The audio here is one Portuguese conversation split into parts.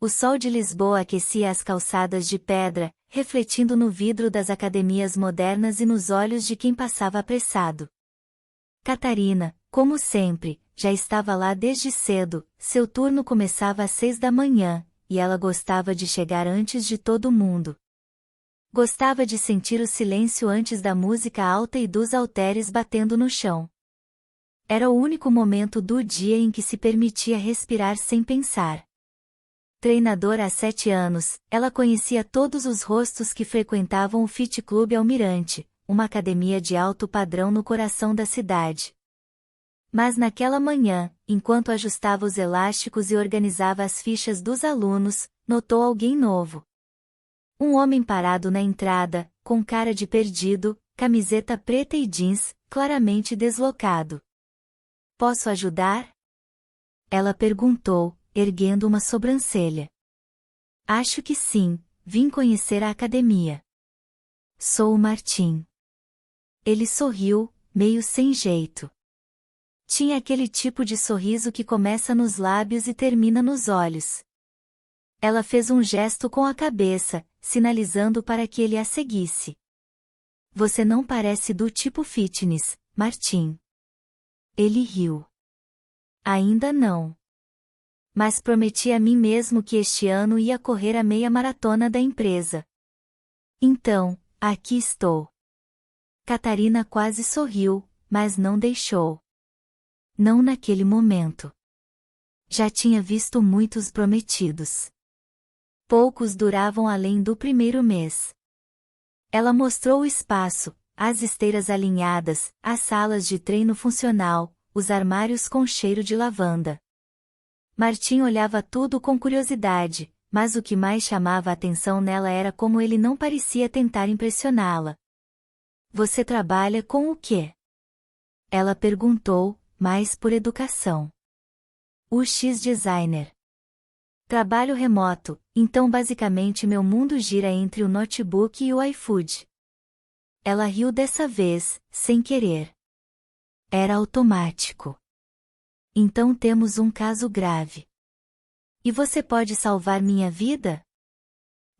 O sol de Lisboa aquecia as calçadas de pedra, refletindo no vidro das academias modernas e nos olhos de quem passava apressado. Catarina, como sempre, já estava lá desde cedo, seu turno começava às 6 da manhã, e ela gostava de chegar antes de todo mundo. Gostava de sentir o silêncio antes da música alta e dos halteres batendo no chão. Era o único momento do dia em que se permitia respirar sem pensar. Treinadora há 7 anos, ela conhecia todos os rostos que frequentavam o Fit Club Almirante, uma academia de alto padrão no coração da cidade. Mas naquela manhã, enquanto ajustava os elásticos e organizava as fichas dos alunos, notou alguém novo. Um homem parado na entrada, com cara de perdido, camiseta preta e jeans, claramente deslocado. Posso ajudar? Ela perguntou, erguendo uma sobrancelha. Acho que sim, vim conhecer a academia. Sou o Martim. Ele sorriu, meio sem jeito. Tinha aquele tipo de sorriso que começa nos lábios e termina nos olhos. Ela fez um gesto com a cabeça, sinalizando para que ele a seguisse. Você não parece do tipo fitness, Martim. Ele riu. Ainda não. Mas prometi a mim mesmo que este ano ia correr a meia maratona da empresa. Então, aqui estou. Catarina quase sorriu, mas não deixou. Não naquele momento. Já tinha visto muitos prometidos. Poucos duravam além do primeiro mês. Ela mostrou o espaço, as esteiras alinhadas, as salas de treino funcional, os armários com cheiro de lavanda. Martim olhava tudo com curiosidade, mas o que mais chamava a atenção nela era como ele não parecia tentar impressioná-la. Você trabalha com o quê? Ela perguntou, mais por educação. UX designer. Trabalho remoto, então basicamente meu mundo gira entre o notebook e o iFood. Ela riu dessa vez, sem querer. Era automático. Então temos um caso grave. E você pode salvar minha vida?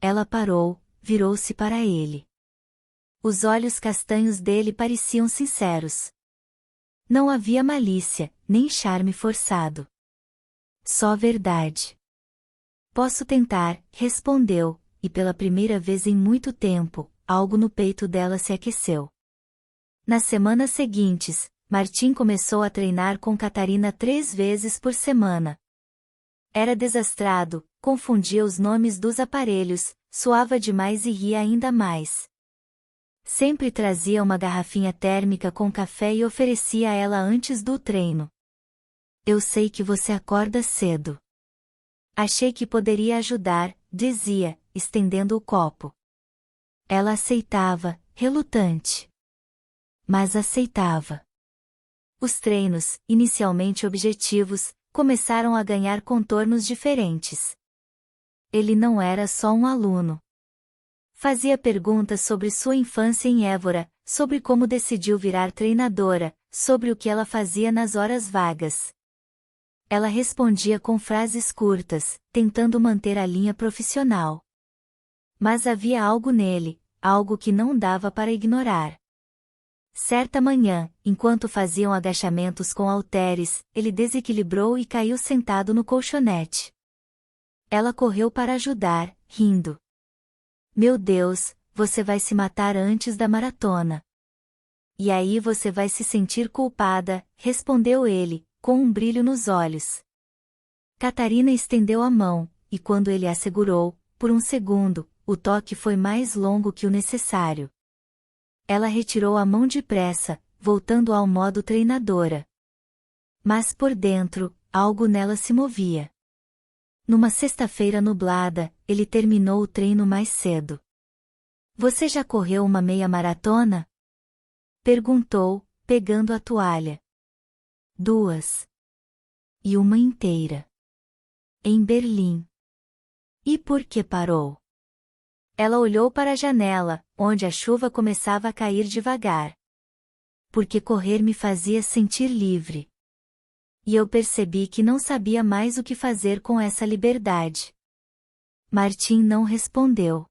Ela parou, virou-se para ele. Os olhos castanhos dele pareciam sinceros. Não havia malícia, nem charme forçado. Só verdade. Posso tentar, respondeu, e pela primeira vez em muito tempo, algo no peito dela se aqueceu. Nas semanas seguintes, Martim começou a treinar com Catarina 3 vezes por semana. Era desastrado, confundia os nomes dos aparelhos, suava demais e ria ainda mais. Sempre trazia uma garrafinha térmica com café e oferecia a ela antes do treino. Eu sei que você acorda cedo. Achei que poderia ajudar, dizia, estendendo o copo. Ela aceitava, relutante. Mas aceitava. Os treinos, inicialmente objetivos, começaram a ganhar contornos diferentes. Ele não era só um aluno. Fazia perguntas sobre sua infância em Évora, sobre como decidiu virar treinadora, sobre o que ela fazia nas horas vagas. Ela respondia com frases curtas, tentando manter a linha profissional. Mas havia algo nele, algo que não dava para ignorar. Certa manhã, enquanto faziam agachamentos com halteres, ele desequilibrou e caiu sentado no colchonete. Ela correu para ajudar, rindo. Meu Deus, você vai se matar antes da maratona. E aí você vai se sentir culpada, respondeu ele, com um brilho nos olhos. Catarina estendeu a mão, e quando ele a segurou, por um segundo, o toque foi mais longo que o necessário. Ela retirou a mão depressa, voltando ao modo treinadora. Mas por dentro, algo nela se movia. Numa sexta-feira nublada, ele terminou o treino mais cedo. Você já correu uma meia maratona? Perguntou, pegando a toalha. 2. E uma inteira. Em Berlim. E por que parou? Ela olhou para a janela, onde a chuva começava a cair devagar. Porque correr me fazia sentir livre. E eu percebi que não sabia mais o que fazer com essa liberdade. Martim não respondeu.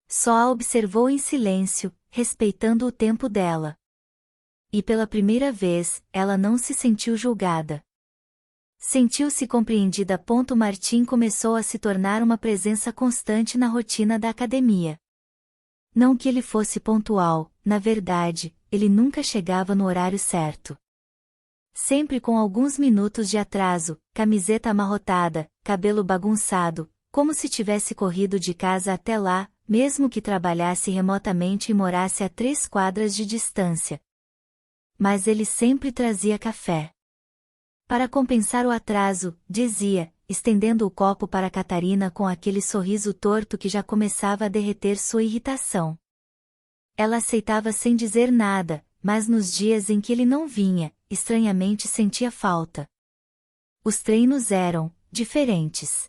Só a observou em silêncio, respeitando o tempo dela. E pela primeira vez, ela não se sentiu julgada. Sentiu-se compreendida. Martim começou a se tornar uma presença constante na rotina da academia. Não que ele fosse pontual, na verdade, ele nunca chegava no horário certo. Sempre com alguns minutos de atraso, camiseta amarrotada, cabelo bagunçado, como se tivesse corrido de casa até lá, mesmo que trabalhasse remotamente e morasse a 3 quadras de distância. Mas ele sempre trazia café. Para compensar o atraso, dizia, estendendo o copo para Catarina com aquele sorriso torto que já começava a derreter sua irritação. Ela aceitava sem dizer nada, mas nos dias em que ele não vinha, estranhamente sentia falta. Os treinos eram diferentes.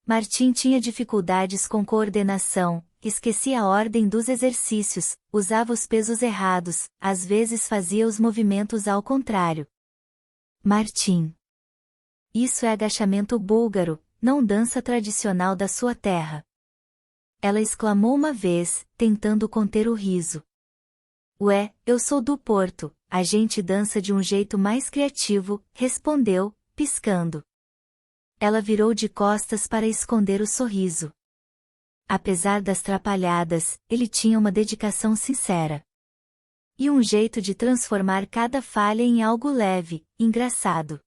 Martim tinha dificuldades com coordenação, esquecia a ordem dos exercícios, usava os pesos errados, às vezes fazia os movimentos ao contrário. Martim. Isso é agachamento búlgaro, não dança tradicional da sua terra. Ela exclamou uma vez, tentando conter o riso. Ué, eu sou do Porto, a gente dança de um jeito mais criativo, respondeu, piscando. Ela virou de costas para esconder o sorriso. Apesar das trapalhadas, ele tinha uma dedicação sincera. E um jeito de transformar cada falha em algo leve, engraçado.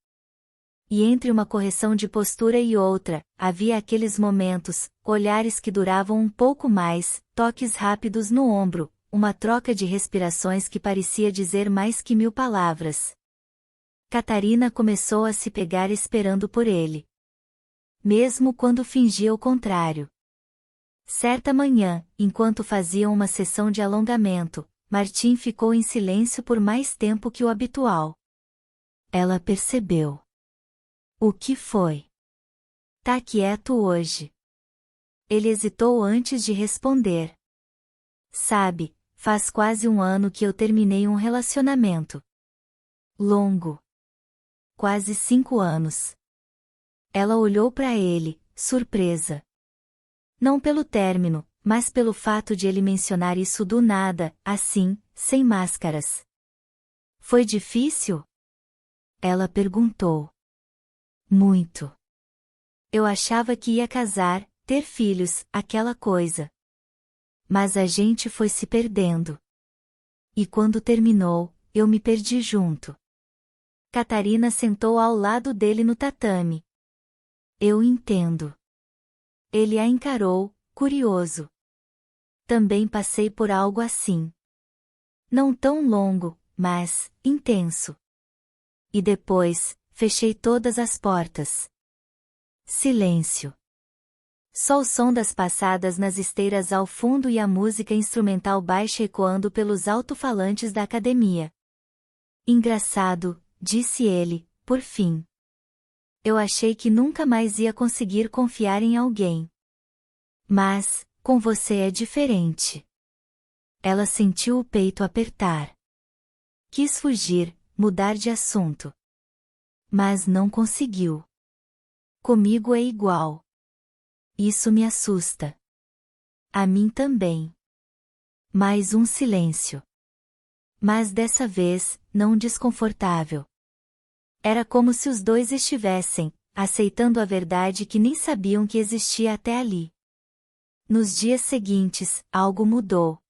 E entre uma correção de postura e outra, havia aqueles momentos, olhares que duravam um pouco mais, toques rápidos no ombro, uma troca de respirações que parecia dizer mais que 1000 palavras. Catarina começou a se pegar esperando por ele. Mesmo quando fingia o contrário. Certa manhã, enquanto faziam uma sessão de alongamento, Martim ficou em silêncio por mais tempo que o habitual. Ela percebeu. O que foi? Tá quieto hoje. Ele hesitou antes de responder. Sabe, faz quase 1 ano que eu terminei um relacionamento. Longo. Quase 5 anos. Ela olhou para ele, surpresa. Não pelo término, mas pelo fato de ele mencionar isso do nada, assim, sem máscaras. Foi difícil? Ela perguntou. Muito. Eu achava que ia casar, ter filhos, aquela coisa. Mas a gente foi se perdendo. E quando terminou, eu me perdi junto. Catarina sentou ao lado dele no tatame. Eu entendo. Ele a encarou, curioso. Também passei por algo assim. Não tão longo, mas intenso. E depois, fechei todas as portas. Silêncio. Só o som das passadas nas esteiras ao fundo e a música instrumental baixa ecoando pelos alto-falantes da academia. Engraçado, disse ele, por fim. Eu achei que nunca mais ia conseguir confiar em alguém. Mas, com você é diferente. Ela sentiu o peito apertar. Quis fugir, mudar de assunto. Mas não conseguiu. Comigo é igual. Isso me assusta. A mim também. Mais um silêncio. Mas dessa vez, não desconfortável. Era como se os dois estivessem, aceitando a verdade que nem sabiam que existia até ali. Nos dias seguintes, algo mudou.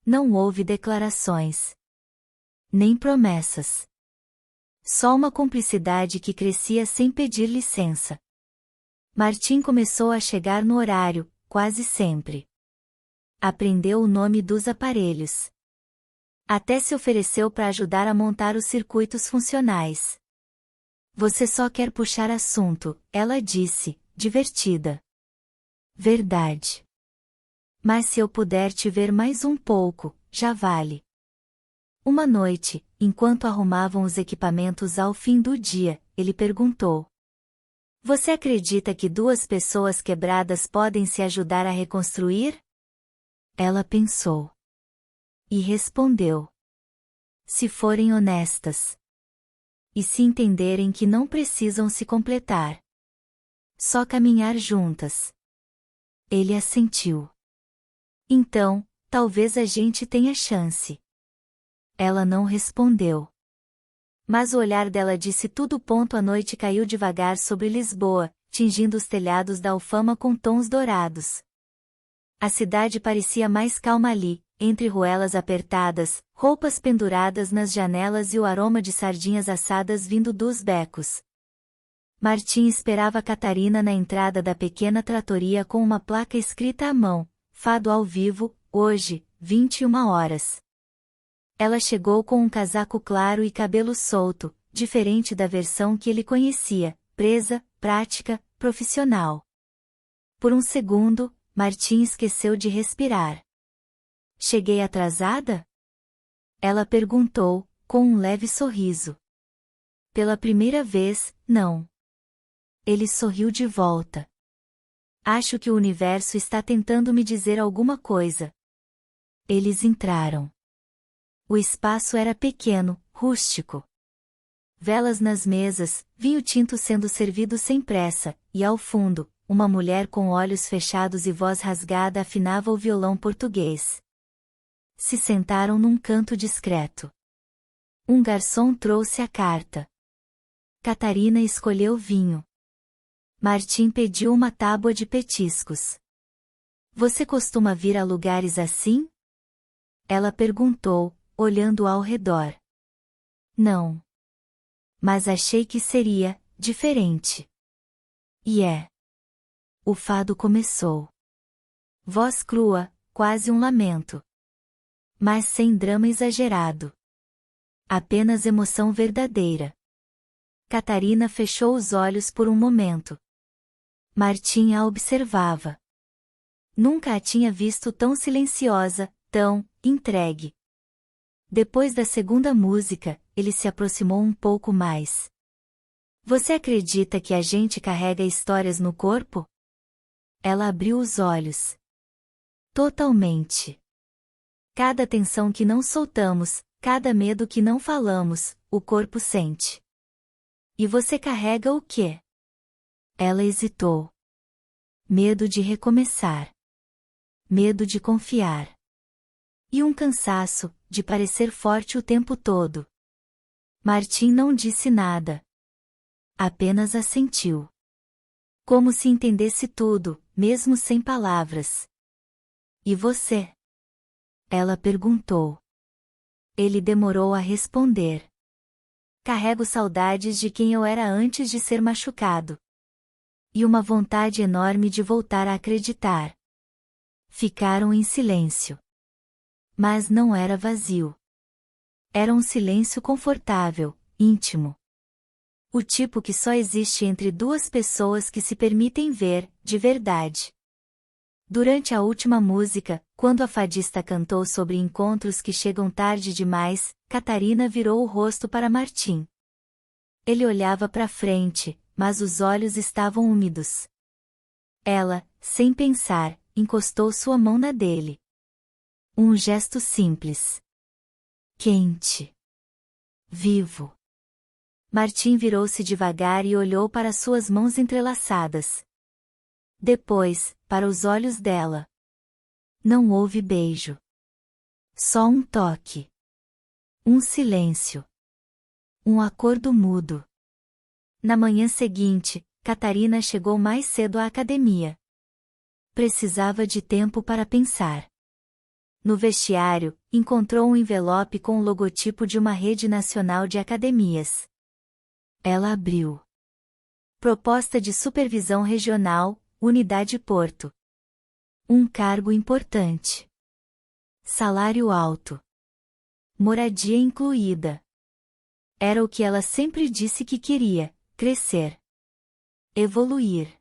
Não houve declarações. Nem promessas. Só uma cumplicidade que crescia sem pedir licença. Martim começou a chegar no horário, quase sempre. Aprendeu o nome dos aparelhos. Até se ofereceu para ajudar a montar os circuitos funcionais. Você só quer puxar assunto, ela disse, divertida. Verdade. Mas se eu puder te ver mais um pouco, já vale. Uma noite, enquanto arrumavam os equipamentos ao fim do dia, ele perguntou. Você acredita que 2 pessoas quebradas podem se ajudar a reconstruir? Ela pensou. E respondeu. Se forem honestas. E se entenderem que não precisam se completar. Só caminhar juntas. Ele assentiu. Então, talvez a gente tenha chance. Ela não respondeu. Mas o olhar dela disse tudo. A noite caiu devagar sobre Lisboa, tingindo os telhados da Alfama com tons dourados. A cidade parecia mais calma ali, entre ruelas apertadas, roupas penduradas nas janelas e o aroma de sardinhas assadas vindo dos becos. Martim esperava Catarina na entrada da pequena tratoria com uma placa escrita à mão: Fado ao vivo, hoje, 21 horas. Ela chegou com um casaco claro e cabelo solto, diferente da versão que ele conhecia, presa, prática, profissional. Por um segundo, Martim esqueceu de respirar. Cheguei atrasada? Ela perguntou, com um leve sorriso. Pela primeira vez, não. Ele sorriu de volta. Acho que o universo está tentando me dizer alguma coisa. Eles entraram. O espaço era pequeno, rústico. Velas nas mesas, vinho tinto sendo servido sem pressa, e ao fundo, uma mulher com olhos fechados e voz rasgada afinava o violão português. Se sentaram num canto discreto. Um garçom trouxe a carta. Catarina escolheu vinho. Martim pediu uma tábua de petiscos. Você costuma vir a lugares assim? Ela perguntou, olhando ao redor. Não. Mas achei que seria diferente. E é. O fado começou. Voz crua, quase um lamento. Mas sem drama exagerado. Apenas emoção verdadeira. Catarina fechou os olhos por um momento. Martim a observava. Nunca a tinha visto tão silenciosa, tão entregue. Depois da segunda música, ele se aproximou um pouco mais. Você acredita que a gente carrega histórias no corpo? Ela abriu os olhos. Totalmente. Cada tensão que não soltamos, cada medo que não falamos, o corpo sente. E você carrega o quê? Ela hesitou. Medo de recomeçar. Medo de confiar. E um cansaço, de parecer forte o tempo todo. Martim não disse nada. Apenas assentiu. Como se entendesse tudo, mesmo sem palavras. E você? Ela perguntou. Ele demorou a responder. Carrego saudades de quem eu era antes de ser machucado. E uma vontade enorme de voltar a acreditar. Ficaram em silêncio. Mas não era vazio. Era um silêncio confortável, íntimo. O tipo que só existe entre duas pessoas que se permitem ver, de verdade. Durante a última música, quando a fadista cantou sobre encontros que chegam tarde demais, Catarina virou o rosto para Martim. Ele olhava para frente, mas os olhos estavam úmidos. Ela, sem pensar, encostou sua mão na dele. Um gesto simples. Quente. Vivo. Martim virou-se devagar e olhou para suas mãos entrelaçadas. Depois, para os olhos dela. Não houve beijo. Só um toque. Um silêncio. Um acordo mudo. Na manhã seguinte, Catarina chegou mais cedo à academia. Precisava de tempo para pensar. No vestiário, encontrou um envelope com o logotipo de uma rede nacional de academias. Ela abriu. Proposta de supervisão regional, Unidade Porto. Um cargo importante. Salário alto. Moradia incluída. Era o que ela sempre disse que queria: crescer. Evoluir.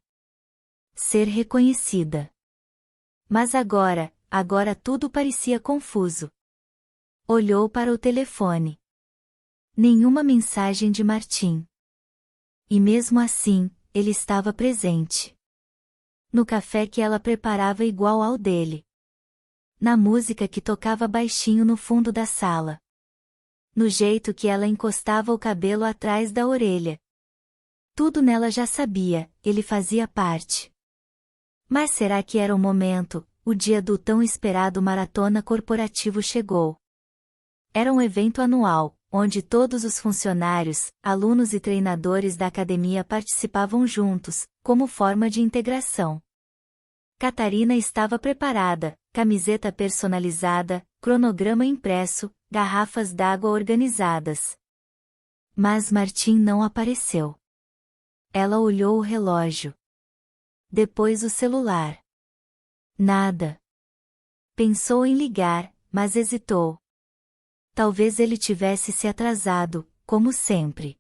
Ser reconhecida. Mas agora tudo parecia confuso. Olhou para o telefone. Nenhuma mensagem de Martim. E mesmo assim, ele estava presente. No café que ela preparava igual ao dele. Na música que tocava baixinho no fundo da sala. No jeito que ela encostava o cabelo atrás da orelha. Tudo nela já sabia, ele fazia parte. Mas será que era o momento? O dia do tão esperado maratona corporativo chegou. Era um evento anual, onde todos os funcionários, alunos e treinadores da academia participavam juntos, como forma de integração. Catarina estava preparada, camiseta personalizada, cronograma impresso, garrafas d'água organizadas. Mas Martim não apareceu. Ela olhou o relógio. Depois o celular. Nada. Pensou em ligar, mas hesitou. Talvez ele tivesse se atrasado, como sempre.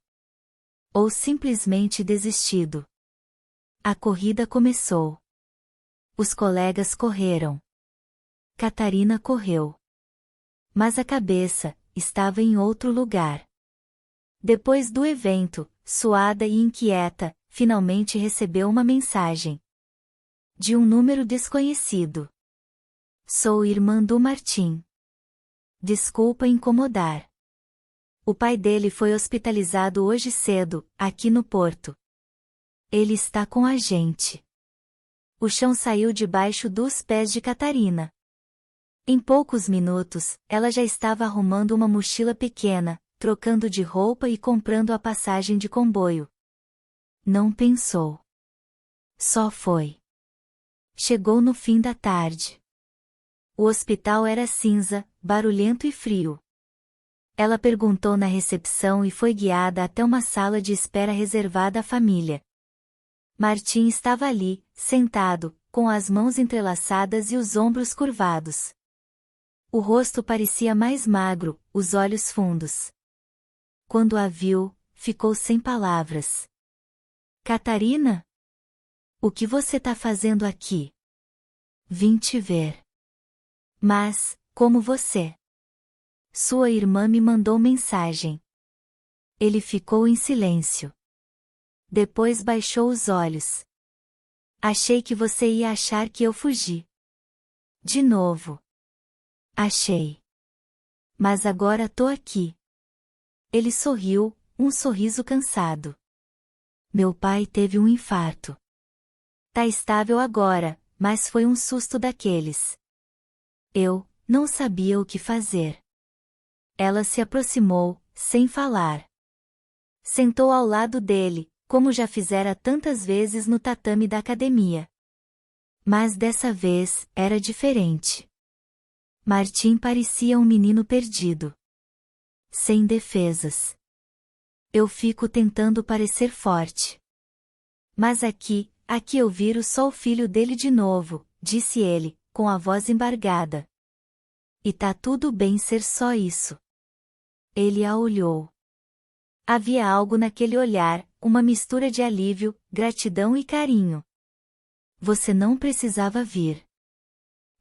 Ou simplesmente desistido. A corrida começou. Os colegas correram. Catarina correu. Mas a cabeça estava em outro lugar. Depois do evento, suada e inquieta, finalmente recebeu uma mensagem. De um número desconhecido. Sou irmã do Martim. Desculpa incomodar. O pai dele foi hospitalizado hoje cedo, aqui no Porto. Ele está com a gente. O chão saiu debaixo dos pés de Catarina. Em poucos minutos, ela já estava arrumando uma mochila pequena, trocando de roupa e comprando a passagem de comboio. Não pensou. Só foi. Chegou no fim da tarde. O hospital era cinza, barulhento e frio. Ela perguntou na recepção e foi guiada até uma sala de espera reservada à família. Martim estava ali, sentado, com as mãos entrelaçadas e os ombros curvados. O rosto parecia mais magro, os olhos fundos. Quando a viu, ficou sem palavras. Catarina? O que você tá fazendo aqui? Vim te ver. Mas, como você? Sua irmã me mandou mensagem. Ele ficou em silêncio. Depois baixou os olhos. Achei que você ia achar que eu fugi. De novo. Achei. Mas agora tô aqui. Ele sorriu, um sorriso cansado. Meu pai teve um infarto. Tá estável agora, mas foi um susto daqueles. Eu não sabia o que fazer. Ela se aproximou, sem falar. Sentou ao lado dele, como já fizera tantas vezes no tatame da academia. Mas dessa vez, era diferente. Martim parecia um menino perdido. Sem defesas. Eu fico tentando parecer forte. Mas aqui eu viro só o filho dele de novo, disse ele, com a voz embargada. E tá tudo bem ser só isso. Ele a olhou. Havia algo naquele olhar, uma mistura de alívio, gratidão e carinho. Você não precisava vir.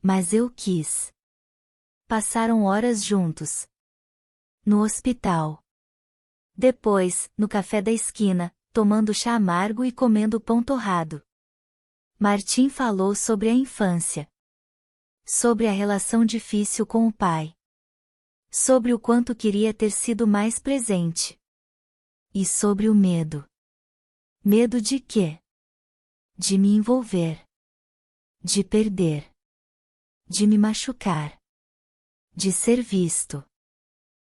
Mas eu quis. Passaram horas juntos. No hospital. Depois, no café da esquina, tomando chá amargo e comendo pão torrado. Martim falou sobre a infância. Sobre a relação difícil com o pai. Sobre o quanto queria ter sido mais presente. E sobre o medo. Medo de quê? De me envolver. De perder. De me machucar. De ser visto.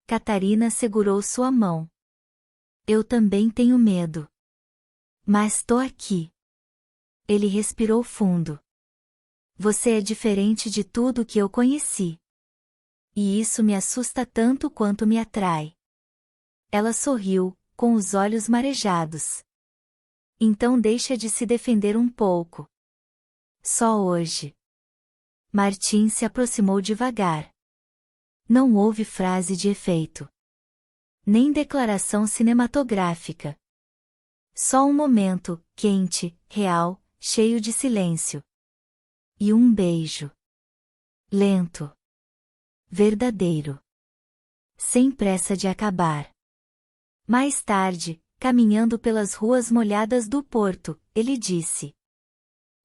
Catarina segurou sua mão. Eu também tenho medo. Mas tô aqui. Ele respirou fundo. Você é diferente de tudo que eu conheci. E isso me assusta tanto quanto me atrai. Ela sorriu, com os olhos marejados. Então deixa de se defender um pouco. Só hoje. Martim se aproximou devagar. Não houve frase de efeito. Nem declaração cinematográfica. Só um momento, quente, real, cheio de silêncio. E um beijo. Lento. Verdadeiro. Sem pressa de acabar. Mais tarde, caminhando pelas ruas molhadas do Porto, ele disse: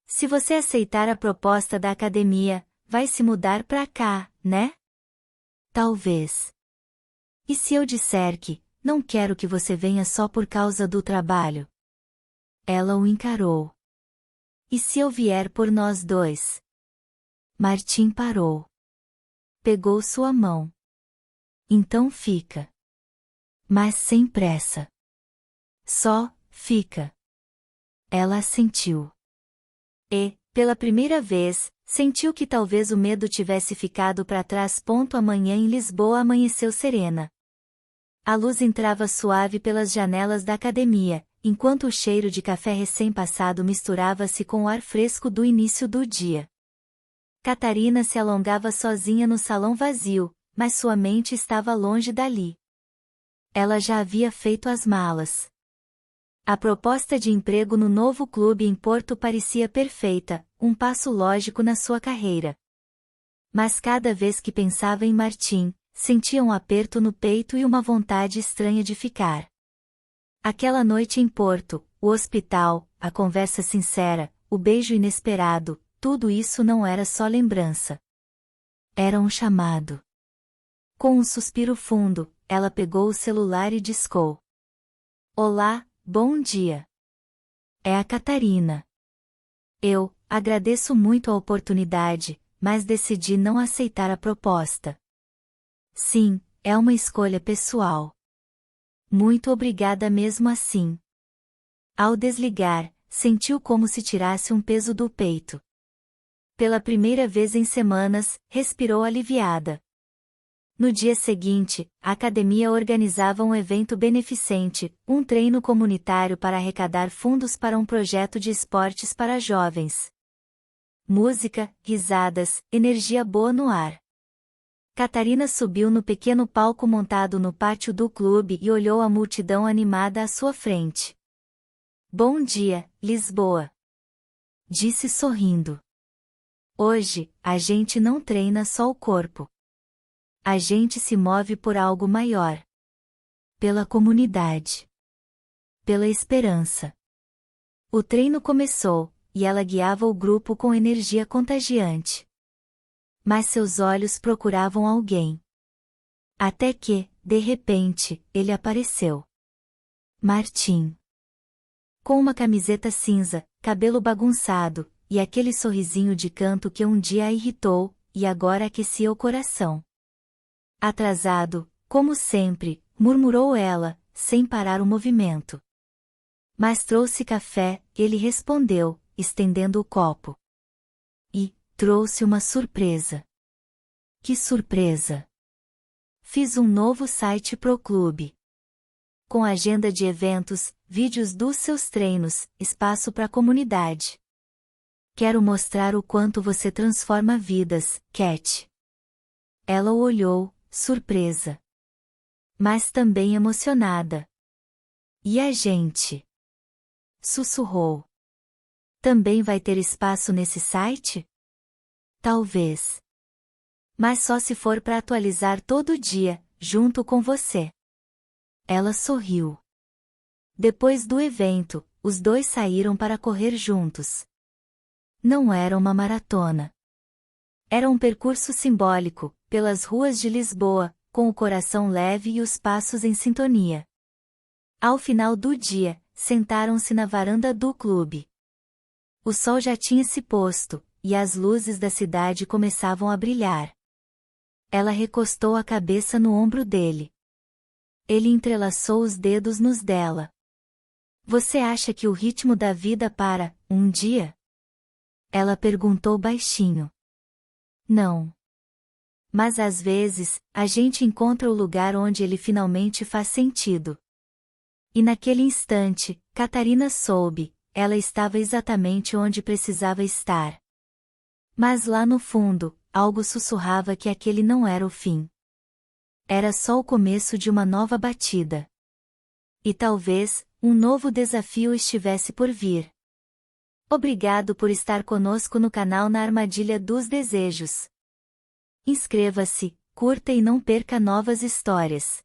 Se você aceitar a proposta da academia, vai se mudar pra cá, né? Talvez. E se eu disser que não quero que você venha só por causa do trabalho? Ela o encarou. E se eu vier por nós dois? Martim parou. Pegou sua mão. Então fica. Mas sem pressa. Só, fica. Ela assentiu. E, pela primeira vez, sentiu que talvez o medo tivesse ficado para trás. Amanhã em Lisboa amanheceu serena. A luz entrava suave pelas janelas da academia, enquanto o cheiro de café recém-passado misturava-se com o ar fresco do início do dia. Catarina se alongava sozinha no salão vazio, mas sua mente estava longe dali. Ela já havia feito as malas. A proposta de emprego no novo clube em Porto parecia perfeita, um passo lógico na sua carreira. Mas cada vez que pensava em Martim, sentia um aperto no peito e uma vontade estranha de ficar. Aquela noite em Porto, o hospital, a conversa sincera, o beijo inesperado, tudo isso não era só lembrança. Era um chamado. Com um suspiro fundo, ela pegou o celular e discou. Olá, bom dia. É a Catarina. Eu agradeço muito a oportunidade, mas decidi não aceitar a proposta. Sim, é uma escolha pessoal. Muito obrigada mesmo assim. Ao desligar, sentiu como se tirasse um peso do peito. Pela primeira vez em semanas, respirou aliviada. No dia seguinte, a academia organizava um evento beneficente, um treino comunitário para arrecadar fundos para um projeto de esportes para jovens. Música, risadas, energia boa no ar. Catarina subiu no pequeno palco montado no pátio do clube e olhou a multidão animada à sua frente. Bom dia, Lisboa. Disse sorrindo. Hoje, a gente não treina só o corpo. A gente se move por algo maior. Pela comunidade. Pela esperança. O treino começou, e ela guiava o grupo com energia contagiante. Mas seus olhos procuravam alguém. Até que, de repente, ele apareceu. Martim. Com uma camiseta cinza, cabelo bagunçado, e aquele sorrisinho de canto que um dia a irritou, e agora aquecia o coração. Atrasado, como sempre, murmurou ela, sem parar o movimento. Mas trouxe café, ele respondeu, estendendo o copo. E trouxe uma surpresa. Que surpresa! Fiz um novo site pro clube. Com agenda de eventos, vídeos dos seus treinos, espaço para a comunidade. Quero mostrar o quanto você transforma vidas, Cat. Ela o olhou, surpresa. Mas também emocionada. E a gente? Sussurrou. Também vai ter espaço nesse site? Talvez. Mas só se for para atualizar todo dia, junto com você. Ela sorriu. Depois do evento, os dois saíram para correr juntos. Não era uma maratona. Era um percurso simbólico, pelas ruas de Lisboa, com o coração leve e os passos em sintonia. Ao final do dia, sentaram-se na varanda do clube. O sol já tinha se posto, e as luzes da cidade começavam a brilhar. Ela recostou a cabeça no ombro dele. Ele entrelaçou os dedos nos dela. Você acha que o ritmo da vida para, um dia? Ela perguntou baixinho. Não. Mas às vezes, a gente encontra o lugar onde ele finalmente faz sentido. E naquele instante, Catarina soube, ela estava exatamente onde precisava estar. Mas lá no fundo, algo sussurrava que aquele não era o fim. Era só o começo de uma nova batida. E talvez, um novo desafio estivesse por vir. Obrigado por estar conosco no canal Na Armadilha dos Desejos. Inscreva-se, curta e não perca novas histórias.